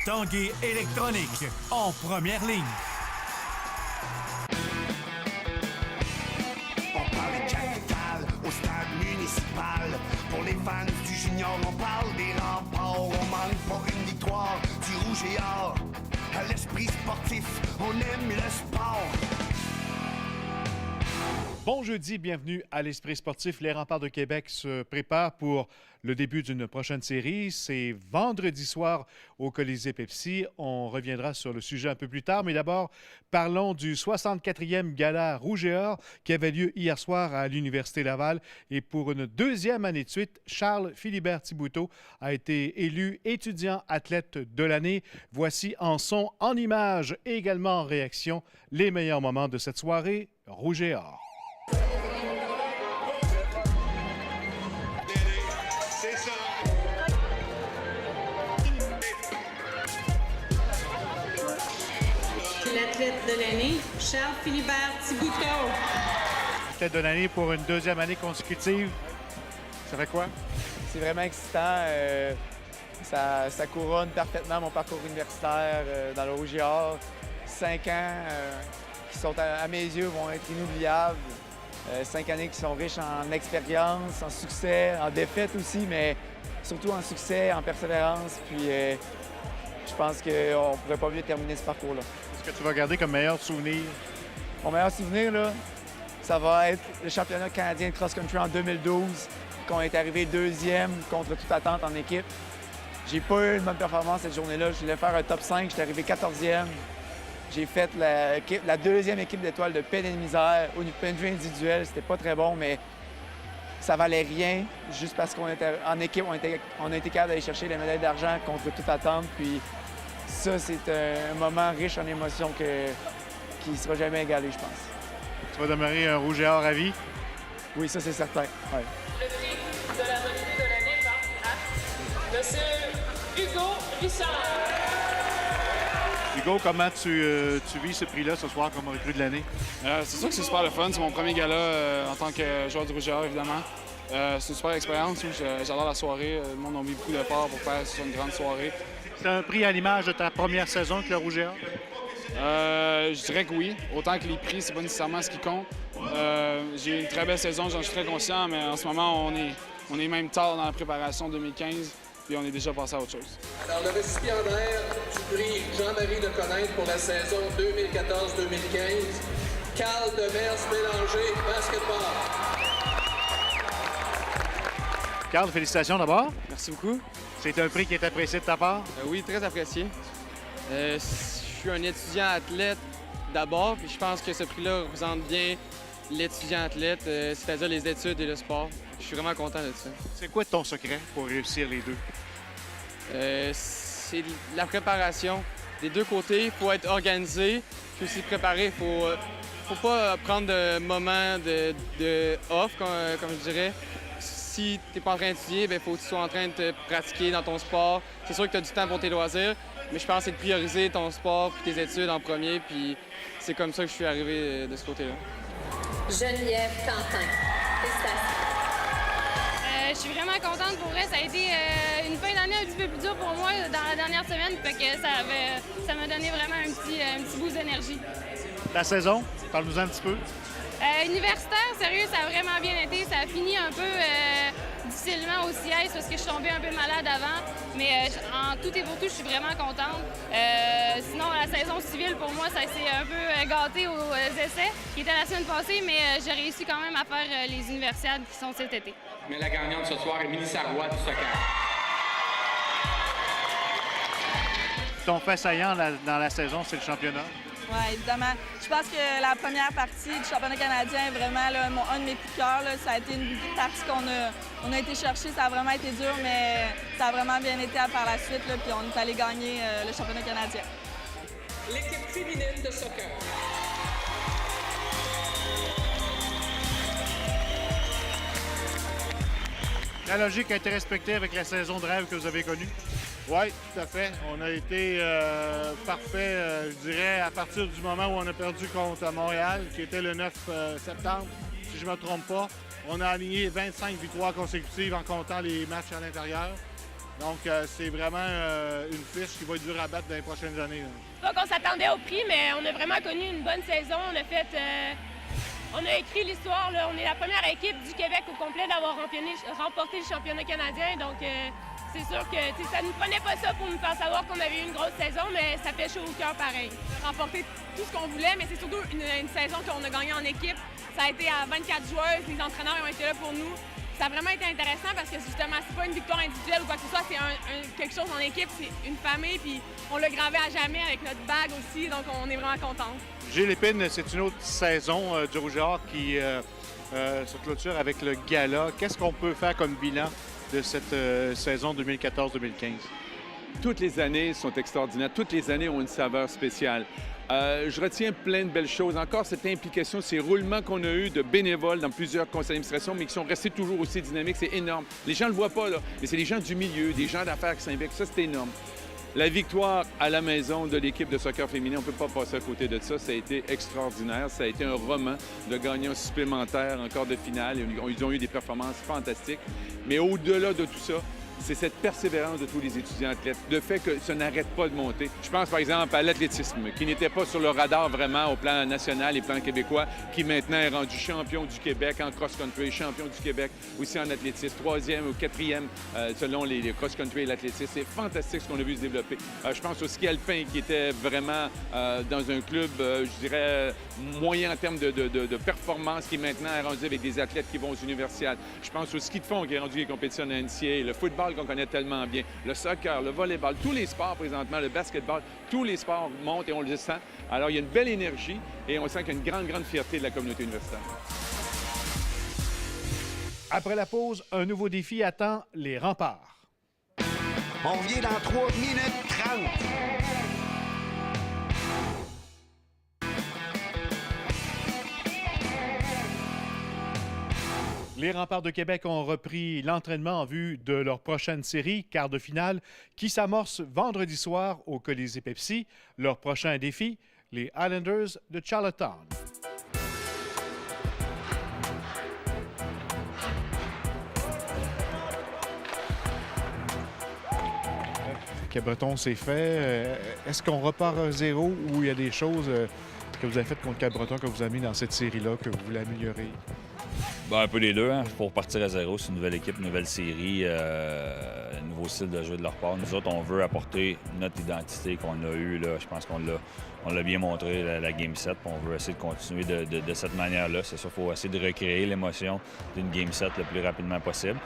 Tanguay électronique, en première ligne. On parle de capitale au stade municipal. Pour les fans du junior, on parle des remparts. On manque pas une victoire du rouge et or. À l'esprit sportif, on aime le sport. Bon jeudi, bienvenue à l'Esprit sportif. Les Remparts de Québec se préparent pour le début d'une prochaine série. C'est vendredi soir au Colisée Pepsi. On reviendra sur le sujet un peu plus tard, mais d'abord, parlons du 64e Gala Rouge et Or qui avait lieu hier soir à l'Université Laval. Et pour une deuxième année de suite, Charles Philibert Thibouteau a été élu étudiant athlète de l'année. Voici en son, en images et également en réaction les meilleurs moments de cette soirée Rouge et Or. L'athlète de l'année, Charles Philibert Thibouteau. Athlète de l'année pour une deuxième année consécutive. Ça fait quoi? C'est vraiment excitant. Ça couronne parfaitement mon parcours universitaire dans le Rouge et Or. 5 ans qui sont, à mes yeux, vont être inoubliables. 5 années qui sont riches en expérience, en succès, en défaites aussi, mais surtout en succès, en persévérance. Puis je pense qu'on ne pourrait pas mieux terminer ce parcours-là. Qu'est-ce que tu vas garder comme meilleur souvenir? Mon meilleur souvenir, là, ça va être le championnat canadien de cross-country en 2012, qu'on est arrivé deuxième contre toute attente en équipe. J'ai pas eu une bonne performance cette journée-là. Je voulais faire un top 5, j'étais arrivé 14e. J'ai fait la deuxième équipe d'étoiles de peine et de misère. Au point de vue individuel, c'était pas très bon, mais ça valait rien, juste parce qu'on était en équipe, on a été capable d'aller chercher les médailles d'argent contre toute attente. Puis ça, c'est un moment riche en émotions qui ne sera jamais égalé, je pense. Tu vas demeurer un Rouge et Or à vie? Oui, ça, c'est certain. Ouais. Le prix de la recrue de l'année part à Monsieur Hugo Richard. Hugo, comment tu vis ce prix-là ce soir comme recrue de l'année? C'est sûr que c'est super le fun. C'est mon premier gala en tant que joueur du Rouge et Or, évidemment. C'est une super expérience. J'adore la soirée. Le monde a mis beaucoup d'efforts pour faire une grande soirée. C'est un prix à l'image de ta première saison avec le Rouge et Or? Je dirais que oui. Autant que les prix, c'est pas nécessairement ce qui compte. J'ai eu une très belle saison, j'en suis très conscient, mais en ce moment, on est même tard dans la préparation 2015, puis on est déjà passé à autre chose. Alors, le récipiendaire du prix Jean-Marie Deconnaître pour la saison 2014-2015, Carl Demers-Bélanger, basketball. Carl, félicitations d'abord. Merci beaucoup. C'est un prix qui est apprécié de ta part? Oui, très apprécié. Je suis un étudiant athlète d'abord, puis je pense que ce prix-là représente bien l'étudiant athlète, c'est-à-dire les études et le sport. Je suis vraiment content de ça. C'est quoi ton secret pour réussir les deux? C'est la préparation des deux côtés. Il faut être organisé, puis aussi préparé. Il faut pas prendre de moments de off, comme je dirais. Si tu n'es pas en train d'étudier, il faut que tu sois en train de te pratiquer dans ton sport. C'est sûr que tu as du temps pour tes loisirs, mais je pense que c'est de prioriser ton sport et tes études en premier. Puis c'est comme ça que je suis arrivé de ce côté-là. Geneviève Quentin. Félicitations. Je suis vraiment contente pour vrai. Ça a été une fin d'année un petit peu plus dure pour moi dans la dernière semaine. Fait que ça m'a donné vraiment un petit boost d'énergie. La saison, parle-nous un petit peu. Universitaire, sérieux, ça a vraiment bien été. Ça a fini un peu difficilement au siège parce que je suis tombée un peu malade avant. Mais en tout et pour tout, je suis vraiment contente. Sinon, la saison civile, pour moi, ça s'est un peu gâté aux essais, qui était la semaine passée, mais j'ai réussi quand même à faire les universiades qui sont cet été. Mais la gagnante ce soir est Mélissa Roy du soccer. Ton fait saillant dans la saison, c'est le championnat. Oui, évidemment. Je pense que la première partie du championnat canadien est vraiment là, un de mes coups de cœur. Là. Ça a été une partie qu'on a été chercher. Ça a vraiment été dur, mais ça a vraiment bien été par la suite. Là, puis on est allé gagner le championnat canadien. L'équipe féminine de soccer. La logique a été respectée avec la saison de rêve que vous avez connue? Oui, tout à fait. On a été parfait, je dirais, à partir du moment où on a perdu contre Montréal, qui était le 9 septembre, si je ne me trompe pas. On a aligné 25 victoires consécutives en comptant les matchs à l'intérieur. Donc, c'est vraiment une fiche qui va être dure à battre dans les prochaines années. Pas qu'on s'attendait au prix, mais on a vraiment connu une bonne saison. On a écrit l'histoire. On est la première équipe du Québec au complet d'avoir remporté le championnat canadien. Donc, c'est sûr que ça ne nous prenait pas ça pour nous faire savoir qu'on avait eu une grosse saison, mais ça fait chaud au cœur pareil. Remporter tout ce qu'on voulait, mais c'est surtout une saison qu'on a gagnée en équipe. Ça a été à 24 joueurs, les entraîneurs ont été là pour nous. Ça a vraiment été intéressant parce que justement, c'est pas une victoire individuelle ou quoi que ce soit, c'est quelque chose en équipe, c'est une famille, puis on l'a gravé à jamais avec notre bague aussi, donc on est vraiment contents. Gilles Lépine, c'est une autre saison du Rouge et Or qui se clôture avec le gala. Qu'est-ce qu'on peut faire comme bilan de cette saison 2014-2015? Toutes les années sont extraordinaires. Toutes les années ont une saveur spéciale. Je retiens plein de belles choses. Encore cette implication, ces roulements qu'on a eus de bénévoles dans plusieurs conseils d'administration, mais qui sont restés toujours aussi dynamiques, c'est énorme. Les gens ne le voient pas, là, mais c'est les gens du milieu, des gens d'affaires qui s'investent. Ça, c'est énorme. La victoire à la maison de l'équipe de soccer féminin, on ne peut pas passer à côté de ça. Ça a été extraordinaire. Ça a été un roman de gagnants supplémentaires en quart de finale. Ils ont eu des performances fantastiques. Mais au-delà de tout ça, c'est cette persévérance de tous les étudiants athlètes, le fait que ça n'arrête pas de monter. Je pense par exemple à l'athlétisme, qui n'était pas sur le radar vraiment au plan national et plan québécois, qui maintenant est rendu champion du Québec en cross-country, champion du Québec aussi en athlétisme, 3e ou 4e selon les cross-country et l'athlétisme. C'est fantastique ce qu'on a vu se développer. Je pense au ski alpin qui était vraiment dans un club, je dirais, moyen en termes de performance, qui maintenant est rendu avec des athlètes qui vont aux universiades. Je pense au ski de fond qui est rendu les compétitions en NCAA, le football qu'on connaît tellement bien, le soccer, le volleyball, tous les sports présentement, le basketball, tous les sports montent et on le sent. Alors, il y a une belle énergie et on sent qu'il y a une grande, grande fierté de la communauté universitaire. Après la pause, un nouveau défi attend les Remparts. On revient dans 3 minutes 30. Les Remparts de Québec ont repris l'entraînement en vue de leur prochaine série, quart de finale, qui s'amorce vendredi soir au Colisée Pepsi. Leur prochain défi, les Islanders de Charlottetown. Cabreton, c'est fait. Est-ce qu'on repart à zéro ou il y a des choses que vous avez faites contre Cabreton, que vous avez mis dans cette série-là, que vous voulez améliorer? Un peu les deux. Pour partir à zéro, c'est une nouvelle équipe, une nouvelle série, nouveau style de jeu de leur part. Nous autres, on veut apporter notre identité qu'on a eue. Là. Je pense qu'on l'a bien montré, la Game 7. On veut essayer de continuer de cette manière-là. C'est ça, il faut essayer de recréer l'émotion d'une Game 7 le plus rapidement possible.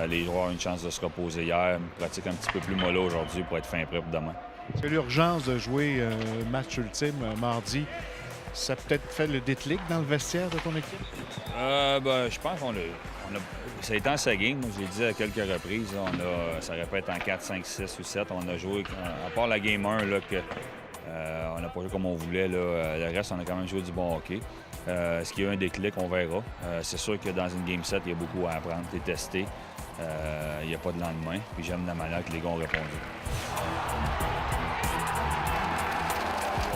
Les joueurs ont une chance de se reposer hier, pratique un petit peu plus mollo aujourd'hui pour être fin prêt pour demain. Est-ce que l'urgence de jouer match ultime mardi, ça a peut-être fait le déclic dans le vestiaire de ton équipe? Je pense qu'on a... Ça a été en saguing, moi je l'ai dit à quelques reprises. Ça répète en 4, 5, 6 ou 7. On a joué, à part la Game 1, là, on n'a pas joué comme on voulait. Là, le reste, on a quand même joué du bon hockey. Est-ce qu'il y a eu un déclic? On verra. C'est sûr que dans une Game 7, il y a beaucoup à apprendre, et tester. Il n'y a pas de lendemain. Puis j'aime la manière que les gars ont répondu.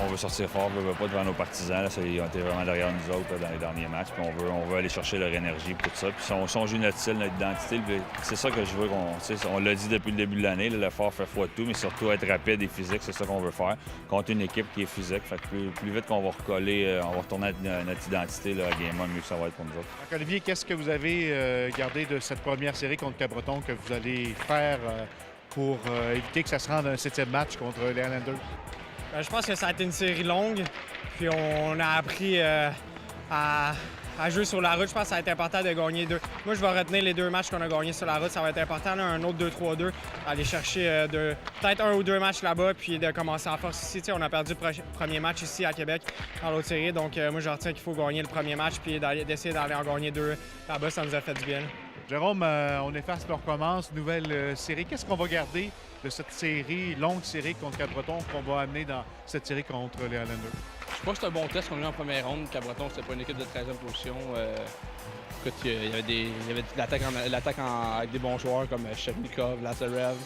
On veut sortir fort, on ne veut pas devant nos partisans. Là, ils ont été vraiment derrière nous autres là, dans les derniers matchs. Puis on veut aller chercher leur énergie et tout ça. Puis si on joue notre style, notre identité, c'est ça que je veux on l'a dit depuis le début de l'année, le fort fait foi de tout, mais surtout être rapide et physique, c'est ça qu'on veut faire. Contre une équipe qui est physique, fait que plus vite qu'on va recoller, on va retourner à notre identité là, à Game 1, mieux que ça va être pour nous autres. Olivier, qu'est-ce que vous avez gardé de cette première série contre Cabreton que vous allez faire pour éviter que ça se rende à un 7e match contre les Islanders? Je pense que ça a été une série longue, puis on a appris à jouer sur la route. Je pense que ça va être important de gagner 2. Moi, je vais retenir les 2 matchs qu'on a gagnés sur la route. Ça va être important, là, un autre 2-3-2, aller chercher peut-être 1 ou 2 matchs là-bas, puis de commencer en force ici. T'sais, on a perdu le premier match ici à Québec, dans l'autre série. Donc, moi, je retiens qu'il faut gagner le premier match, puis d'essayer d'aller en gagner 2 là-bas. Ça nous a fait du bien. Jérôme, on efface, on recommence. Nouvelle série. Qu'est-ce qu'on va garder de cette série, longue série contre Cabreton, qu'on va amener dans cette série contre les Islanders? Je pense que c'est un bon test qu'on a eu en première ronde. Cabreton, c'était pas une équipe de 13e position. Écoute, il y avait de l'attaque avec des bons joueurs comme Shevnikov, Lazarev.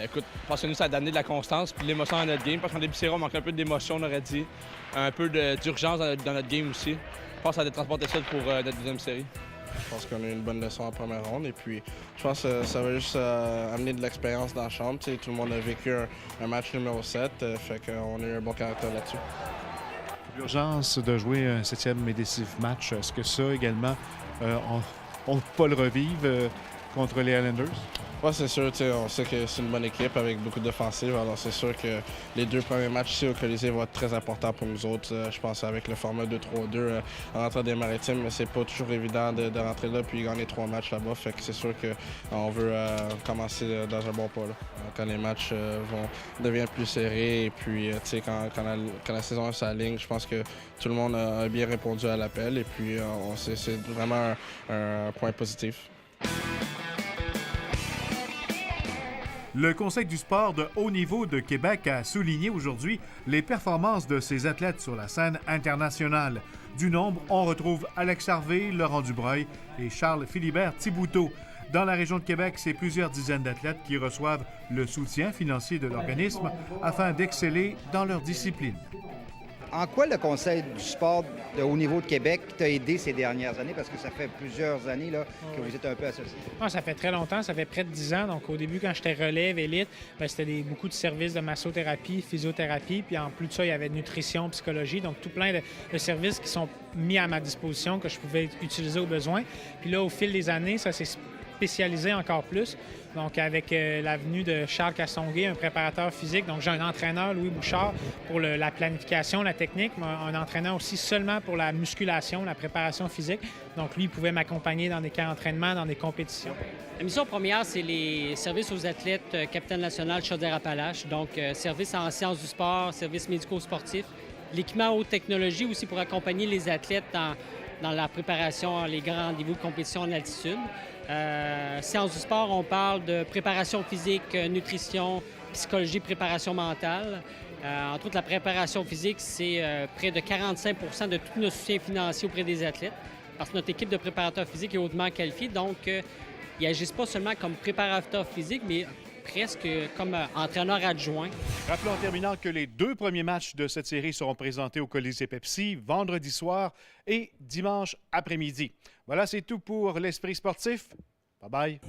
Écoute, je pense que nous, ça a amené de la constance et de l'émotion dans notre game. Parce qu'en début de série, on manquait un peu d'émotion, on aurait dit. Un peu d'urgence dans notre game aussi. Je pense que ça a transporté ça pour notre deuxième série. Je pense qu'on a eu une bonne leçon en première ronde. Et puis, je pense que ça va juste amener de l'expérience dans la chambre. Tu sais, tout le monde a vécu un match numéro 7, fait qu'on a eu un bon caractère là-dessus. L'urgence de jouer un 7e et décisif match, est-ce que ça également, on ne peut pas le revivre contre les Islanders? Oui, c'est sûr. On sait que c'est une bonne équipe avec beaucoup d'offensives. Alors, c'est sûr que les 2 premiers matchs ici au Colisée vont être très importants pour nous autres. Je pense avec le format 2-3-2 en rentrant des Maritimes, c'est pas toujours évident de rentrer là puis gagner 3 matchs là-bas. Fait que c'est sûr qu'on veut commencer dans un bon pas. Là. Quand les matchs deviennent plus serrés et puis quand la saison s'aligne, je pense que tout le monde a bien répondu à l'appel et puis c'est vraiment un point positif. Le Conseil du sport de haut niveau de Québec a souligné aujourd'hui les performances de ses athlètes sur la scène internationale. Du nombre, on retrouve Alex Harvey, Laurent Dubreuil et Charles-Philibert Thibouteau. Dans la région de Québec, c'est plusieurs dizaines d'athlètes qui reçoivent le soutien financier de l'organisme afin d'exceller dans leur discipline. En quoi le Conseil du sport de haut niveau de Québec t'a aidé ces dernières années? Parce que ça fait plusieurs années là, que vous êtes un peu associé. Ah, ça fait très longtemps, ça fait près de 10 ans. Donc, au début, quand j'étais relève, élite, c'était beaucoup de services de massothérapie, physiothérapie. Puis en plus de ça, il y avait nutrition, psychologie. Donc, tout plein de services qui sont mis à ma disposition que je pouvais utiliser au besoin. Puis là, au fil des années, ça s'est spécialisé encore plus. Donc, avec la venue de Charles Castonguay, un préparateur physique. Donc, j'ai un entraîneur, Louis Bouchard, pour la planification, la technique, mais un entraîneur aussi seulement pour la musculation, la préparation physique. Donc, lui, il pouvait m'accompagner dans des camps d'entraînement, dans des compétitions. La mission première, c'est les services aux athlètes capitaine national Chaudière-Appalaches. Donc, services en sciences du sport, services médico-sportifs, l'équipement haute technologie aussi pour accompagner les athlètes dans la préparation, les grands rendez-vous de compétition en altitude. Sciences du sport, on parle de préparation physique, nutrition, psychologie, préparation mentale. Entre autres, la préparation physique, c'est près de 45 % de tout notre soutien financier auprès des athlètes, parce que notre équipe de préparateurs physiques est hautement qualifiée. Donc, ils n'agissent pas seulement comme préparateurs physiques, mais presque comme entraîneur adjoint. Rappelons en terminant que les 2 premiers matchs de cette série seront présentés au Colisée Pepsi vendredi soir et dimanche après-midi. Voilà, c'est tout pour l'Esprit sportif. Bye-bye.